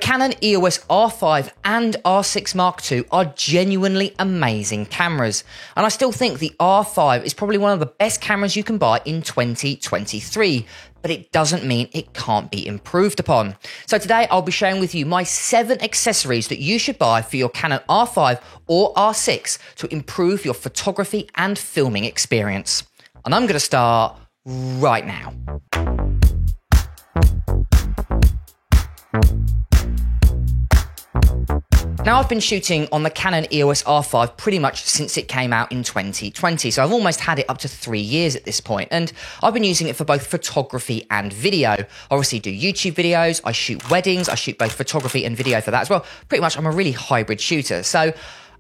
Canon EOS R5 and R6 Mark II are genuinely amazing cameras, and I still think the R5 is probably one of the best cameras you can buy in 2023, but it doesn't mean it can't be improved upon. So today I'll be sharing with you my 7 accessories that you should buy for your Canon R5 or R6 to improve your photography and filming experience. And I'm going to start right now. Now, I've been shooting on the Canon EOS R5 pretty much since it came out in 2020, so I've almost had it up to 3 years at this point, and I've been using it for both photography and video. I obviously do YouTube videos, I shoot weddings, I shoot both photography and video for that as well. Pretty much I'm a really hybrid shooter. So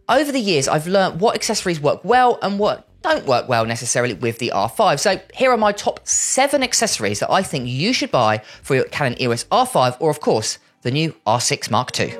over the years, I've learned what accessories work well and what don't work well necessarily with the R5. So here are my top 7 accessories that I think you should buy for your Canon EOS R5 or, of course, the new R6 Mark II.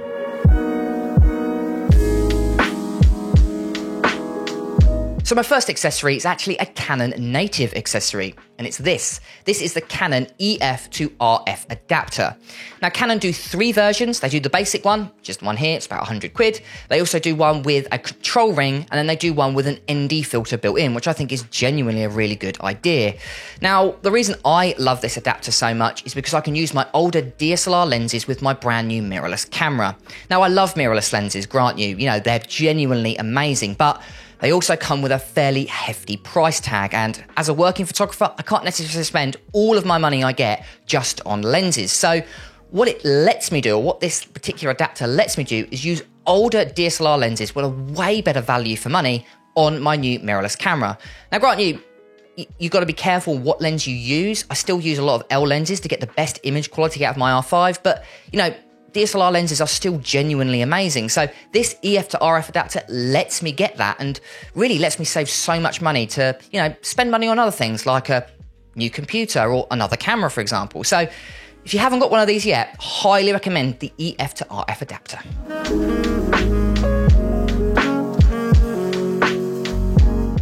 So my first accessory is actually a Canon native accessory, and it's this. This is the Canon EF to RF adapter. Now, Canon do 3 versions. They do the basic one, just one here, it's about 100 quid. They also do one with a control ring, and then they do one with an ND filter built in, which I think is genuinely a really good idea. Now, the reason I love this adapter so much is because I can use my older DSLR lenses with my brand new mirrorless camera. Now, I love mirrorless lenses, grant you, they're genuinely amazing, but they also come with a fairly hefty price tag, and as a working photographer, I can't necessarily spend all of my money I get just on lenses. So what it lets me do, or what this particular adapter lets me do, is use older DSLR lenses with a way better value for money on my new mirrorless camera. Now, grant you've got to be careful what lens you use. I still use a lot of L lenses to get the best image quality out of my R5, but DSLR lenses are still genuinely amazing. So this EF to RF adapter lets me get that and really lets me save so much money to, spend money on other things like a new computer or another camera, for example. So if you haven't got one of these yet, highly recommend the EF to RF adapter.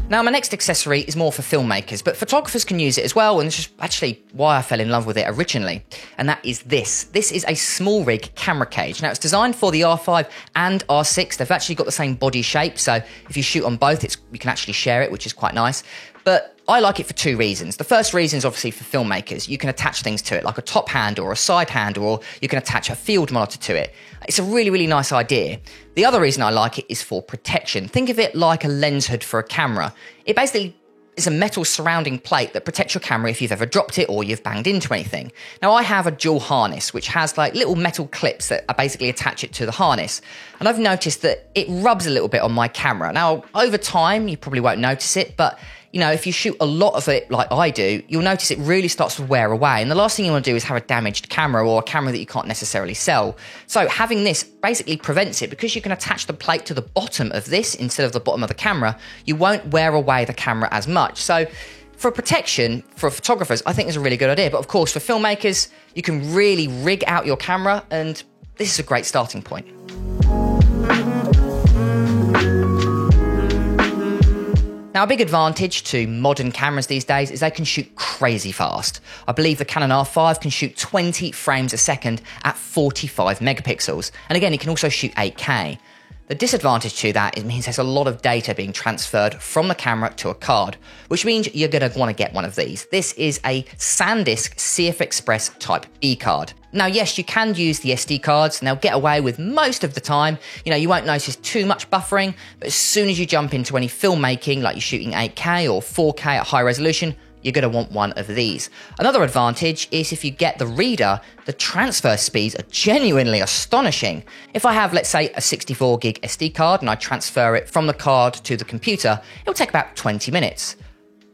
Now, my next accessory is more for filmmakers, but photographers can use it as well, and this is actually why I fell in love with it originally, and that is this. This is a small rig camera cage. Now, it's designed for the R5 and R6. They've actually got the same body shape, so if you shoot on both, you can actually share it, which is quite nice. But I like it for 2 reasons. The first reason is obviously for filmmakers. You can attach things to it, like a top handle or a side handle, or you can attach a field monitor to it. It's a really, really nice idea. The other reason I like it is for protection. Think of it like a lens hood for a camera. It basically is a metal surrounding plate that protects your camera if you've ever dropped it or you've banged into anything. Now, I have a dual harness, which has like little metal clips that I basically attach it to the harness. And I've noticed that it rubs a little bit on my camera. Now, over time, you probably won't notice it, but if you shoot a lot of it like I do, you'll notice it really starts to wear away. And the last thing you want to do is have a damaged camera or a camera that you can't necessarily sell. So having this basically prevents it, because you can attach the plate to the bottom of this instead of the bottom of the camera. You won't wear away the camera as much. So for protection, for photographers, I think it's a really good idea. But of course, for filmmakers, you can really rig out your camera, and this is a great starting point. Now, a big advantage to modern cameras these days is they can shoot crazy fast. I believe the Canon R5 can shoot 20 frames a second at 45 megapixels. And again, it can also shoot 8K. The disadvantage to that means there's a lot of data being transferred from the camera to a card, which means you're going to want to get one of these. This is a SanDisk CF Express Type B card. Now, yes, you can use the SD cards, and they'll get away with most of the time. You won't notice too much buffering, but as soon as you jump into any filmmaking, like you're shooting 8K or 4K at high resolution, you're going to want one of these. Another advantage is if you get the reader, the transfer speeds are genuinely astonishing. If I have, let's say, a 64 gig SD card and I transfer it from the card to the computer, it'll take about 20 minutes.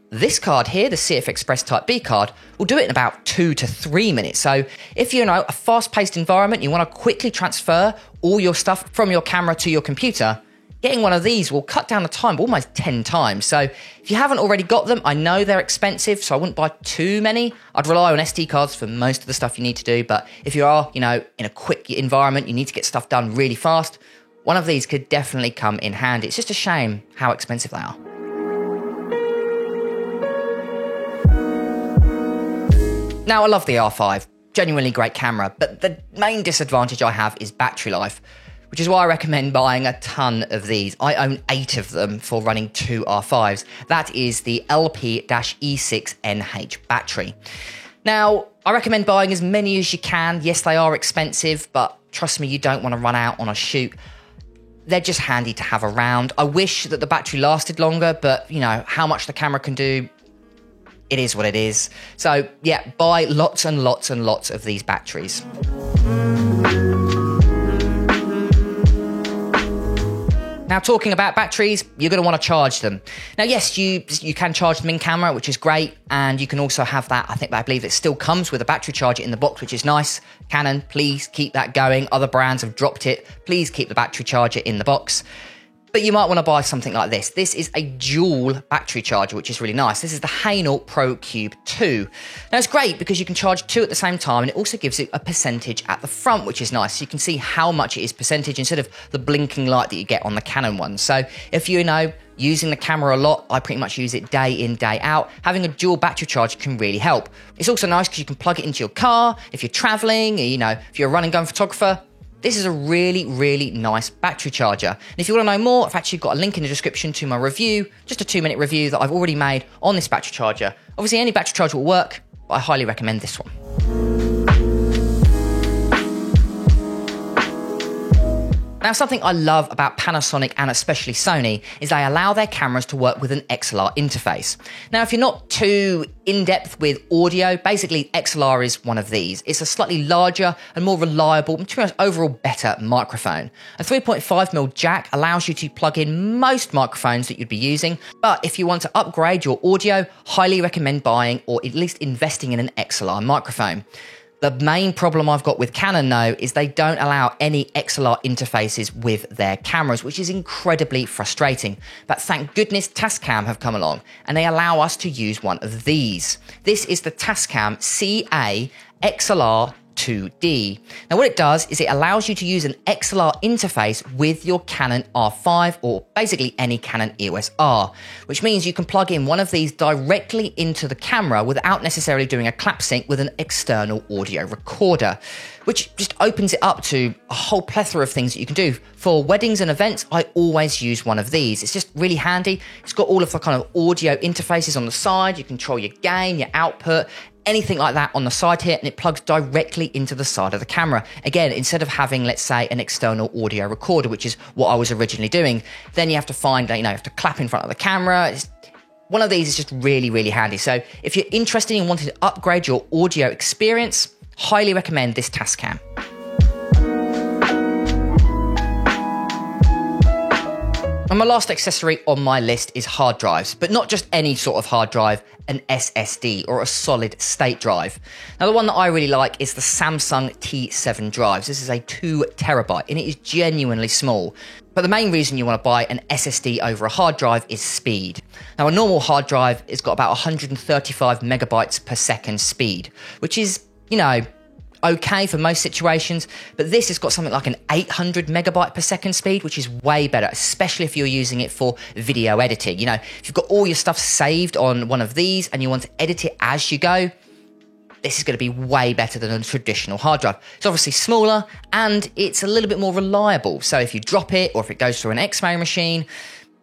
This card here, the CF Express Type B card, will do it in about 2 to 3 minutes. So if you're in a fast-paced environment, you want to quickly transfer all your stuff from your camera to your computer, getting one of these will cut down the time almost 10 times. So if you haven't already got them, I know they're expensive, so I wouldn't buy too many. I'd rely on SD cards for most of the stuff you need to do. But if you are, in a quick environment, you need to get stuff done really fast, one of these could definitely come in handy. It's just a shame how expensive they are. Now, I love the R5. Genuinely great camera, but the main disadvantage I have is battery life, which is why I recommend buying a ton of these. I own 8 of them for running 2 R5s. That is the LP-E6NH battery. Now, I recommend buying as many as you can. Yes, they are expensive, but trust me, you don't want to run out on a shoot. They're just handy to have around. I wish that the battery lasted longer, but you know, how much the camera can do, it is what it is. So yeah, buy lots and lots and lots of these batteries. Now, talking about batteries, you're going to want to charge them. Now, yes, you can charge them in camera, which is great. And you can also have that, I believe it still comes with a battery charger in the box, which is nice. Canon, please keep that going. Other brands have dropped it. Please keep the battery charger in the box. But you might want to buy something like this. This is a dual battery charger, which is really nice. This is the Hainault Pro Cube 2. Now, it's great because you can charge 2 at the same time, and it also gives it a percentage at the front, which is nice. So you can see how much it is percentage instead of the blinking light that you get on the Canon one. So if you know, using the camera a lot, I pretty much use it day in, day out. Having a dual battery charger can really help. It's also nice because you can plug it into your car if you're traveling, or, you know, if you're a run and gun photographer. This is a really, really nice battery charger. And if you want to know more, I've actually got a link in the description to my review, just a 2-minute review that I've already made on this battery charger. Obviously, any battery charger will work, but I highly recommend this one. Now, something I love about Panasonic and especially Sony is they allow their cameras to work with an XLR interface. Now, if you're not too in-depth with audio, basically XLR is one of these. It's a slightly larger and more reliable, and to be honest, overall better microphone. A 3.5mm jack allows you to plug in most microphones that you'd be using, but if you want to upgrade your audio, highly recommend buying or at least investing in an XLR microphone. The main problem I've got with Canon, though, is they don't allow any XLR interfaces with their cameras, which is incredibly frustrating. But thank goodness Tascam have come along, and they allow us to use one of these. This is the Tascam CA XLR 2D. Now, what it does is it allows you to use an XLR interface with your Canon R5 or basically any Canon EOS R, which means you can plug in one of these directly into the camera without necessarily doing a clap sync with an external audio recorder, which just opens it up to a whole plethora of things that you can do. For weddings and events, I always use one of these. It's just really handy. It's got all of the kind of audio interfaces on the side. You control your gain, your output, anything like that on the side here, and it plugs directly into the side of the camera. Again, instead of having, let's say, an external audio recorder, which is what I was originally doing, then you have to find, you have to clap in front of the camera. One of these is just really, really handy. So if you're interested in wanting to upgrade your audio experience, highly recommend this Tascam. And my last accessory on my list is hard drives, but not just any sort of hard drive, an SSD or a solid state drive. Now, the one that I really like is the Samsung T7 drives. This is a 2 terabyte and it is genuinely small. But the main reason you want to buy an SSD over a hard drive is speed. Now, a normal hard drive has got about 135 megabytes per second speed, which is, okay for most situations, but this has got something like an 800 megabyte per second speed, which is way better, especially if you're using it for video editing. If you've got all your stuff saved on one of these and you want to edit it as you go, this is going to be way better than a traditional hard drive. It's obviously smaller and it's a little bit more reliable. So if you drop it or if it goes through an X-ray machine,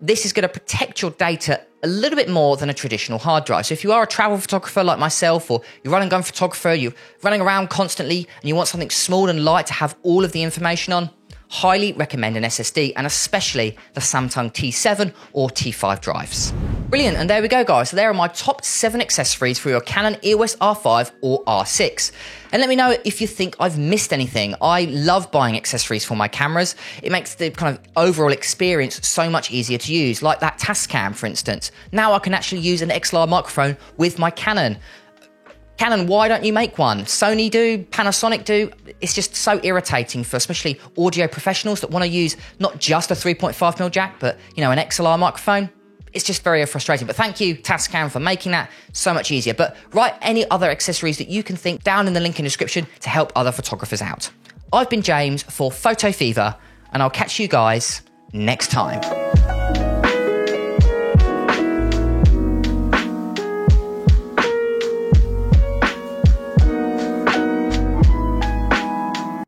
this is going to protect your data a little bit more than a traditional hard drive. So if you are a travel photographer like myself, or you're run and gun photographer, you're running around constantly and you want something small and light to have all of the information on, highly recommend an SSD, and especially the Samsung T7 or T5 drives. Brilliant, and there we go, guys. So there are my top 7 accessories for your Canon EOS R5 or R6. And let me know if you think I've missed anything. I love buying accessories for my cameras. It makes the kind of overall experience so much easier to use, like that Tascam, for instance. Now I can actually use an XLR microphone with my Canon. Canon, why don't you make one? Sony do, Panasonic do. It's just so irritating for especially audio professionals that want to use not just a 3.5mm jack, but an XLR microphone. It's just very frustrating. But thank you, Tascam, for making that so much easier. But write any other accessories that you can think down in the link in the description to help other photographers out. I've been James for Photo Fever, and I'll catch you guys next time.